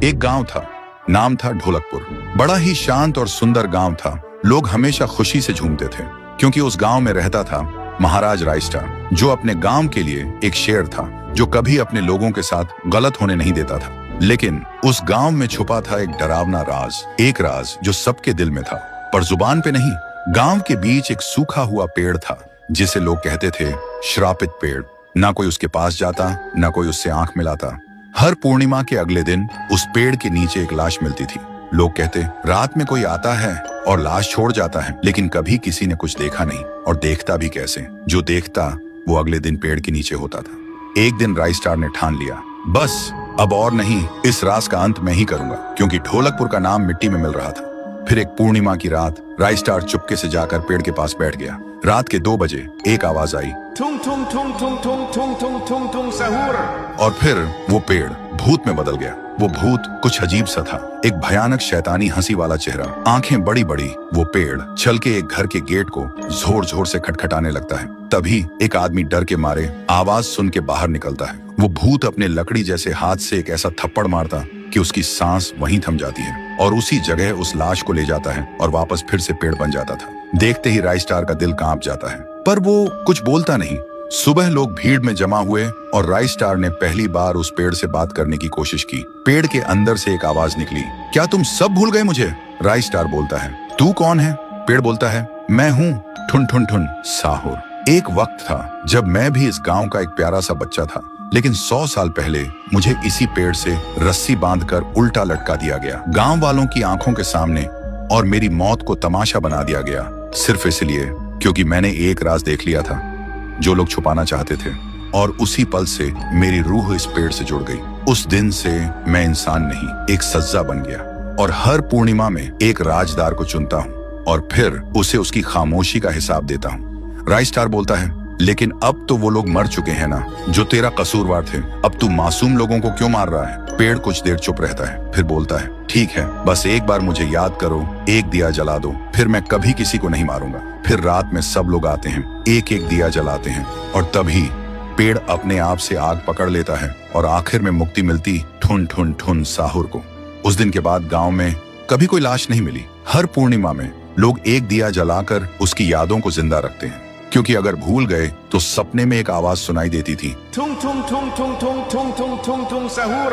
एक गांव था, नाम था ढोलकपुर। बड़ा ही शांत और सुंदर गांव था। लोग हमेशा खुशी से झूमते थे क्योंकि उस गांव में रहता था महाराज रायस्टार, जो अपने गांव के लिए एक शेर था, जो कभी अपने लोगों के साथ गलत होने नहीं देता था। लेकिन उस गांव में छुपा था एक डरावना राज, एक राज जो सबके दिल में था पर जुबान पे नहीं। गांव के बीच एक सूखा हुआ पेड़ था जिसे लोग कहते थे श्रापित पेड़। ना कोई उसके पास जाता, ना कोई उससे आंख मिलाता। हर पूर्णिमा के अगले दिन उस पेड़ के नीचे एक लाश मिलती थी। लोग कहते, रात में कोई आता है और लाश छोड़ जाता है, लेकिन कभी किसी ने कुछ देखा नहीं, और देखता भी कैसे। जो देखता वो अगले दिन पेड़ के नीचे होता था। एक दिन रायस्टार ने ठान लिया, बस अब और नहीं, इस राज का अंत मैं ही करूंगा, क्योंकि ढोलकपुर का नाम मिट्टी में मिल रहा था। फिर एक पूर्णिमा की रात रायस्टार चुपके से जाकर पेड़ के पास बैठ गया। रात के 2 बजे एक आवाज आई, थुम थुम थुम थुम थुम थुम थुम थुम थुम सहूर। और फिर वो पेड़ भूत में बदल गया। वो भूत कुछ अजीब सा था, एक भयानक शैतानी हंसी वाला चेहरा, आंखें बड़ी बड़ी। वो पेड़ चल के एक घर के गेट को जोर जोर से खटखटाने लगता है। तभी एक आदमी डर के मारे आवाज सुन के बाहर निकलता है। वो भूत अपने लकड़ी जैसे हाथ से एक ऐसा थप्पड़ मारता कि उसकी सांस वहीं थम जाती है, और उसी जगह उस लाश को ले जाता है और वापस फिर से पेड़ बन जाता था। देखते ही रायस्टार का दिल कांप जाता है, पर वो कुछ बोलता नहीं। सुबह लोग भीड़ में जमा हुए और रायस्टार ने पहली बार उस पेड़ से बात करने की कोशिश की। पेड़ के अंदर से एक आवाज निकली, क्या तुम सब भूल गए मुझे? रायस्टार बोलता है, तू कौन है? पेड़ बोलता है, मैं हूँ ठुन ठुन ठुन साहुर। एक वक्त था जब मैं भी इस गांव का एक प्यारा सा बच्चा था, लेकिन 100 साल पहले मुझे इसी पेड़ से रस्सी बांधकर उल्टा लटका दिया गया, गांव वालों की आंखों के सामने, और मेरी मौत को तमाशा बना दिया गया, सिर्फ इसलिए क्योंकि मैंने एक राज देख लिया था जो लोग छुपाना चाहते थे। और उसी पल से मेरी रूह इस पेड़ से जुड़ गई। उस दिन से मैं इंसान नहीं, एक सज्जा बन गया, और हर पूर्णिमा में एक राजदार को चुनता हूँ और फिर उसे उसकी खामोशी का हिसाब देता हूँ। रायस्टार बोलता है, लेकिन अब तो वो लोग मर चुके हैं ना, जो तेरा कसूरवार थे। अब तू मासूम लोगों को क्यों मार रहा है? पेड़ कुछ देर चुप रहता है, फिर बोलता है, ठीक है, बस एक बार मुझे याद करो, एक दिया जला दो, फिर मैं कभी किसी को नहीं मारूंगा। फिर रात में सब लोग आते हैं, एक एक दिया जलाते हैं, और तभी पेड़ अपने आप से आग पकड़ लेता है, और आखिर में मुक्ति मिलती ठुन ठुन ठुन साहुर को। उस दिन के बाद गांव में कभी कोई लाश नहीं मिली। हर पूर्णिमा में लोग एक दिया जलाकर उसकी यादों को जिंदा रखते हैं, क्योंकि अगर भूल गए तो सपने में एक आवाज सुनाई देती थी, थुम थुम थुम थुम थुम थुम थुम थुम थुम सहूर।